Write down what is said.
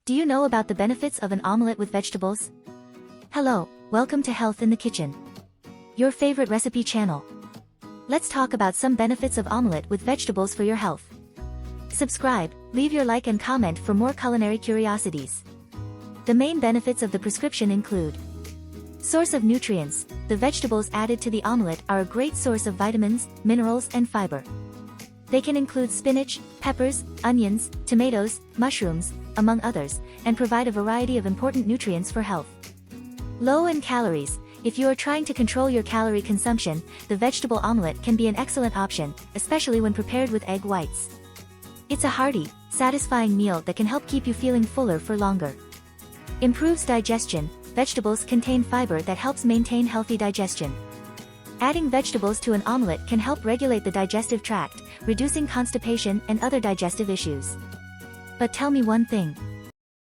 Do you know about the benefits of an omelette with vegetables? Hello, welcome to Health in the Kitchen, your favorite recipe channel. Let's talk about some benefits of omelette with vegetables for your health. Subscribe, leave your like and comment for more culinary curiosities. The main benefits of the prescription include: source of nutrients. The vegetables added to the omelette are a great source of vitamins, minerals and fiber. They can include spinach, peppers, onions, tomatoes, mushrooms, among others, and provide a variety of important nutrients for health. Low in calories. If you are trying to control your calorie consumption, the vegetable omelette can be an excellent option, especially when prepared with egg whites. It's a hearty, satisfying meal that can help keep you feeling fuller for longer. Improves digestion. Vegetables contain fiber that helps maintain healthy digestion. Adding vegetables to an omelette can help regulate the digestive tract, reducing constipation and other digestive issues. But tell me one thing.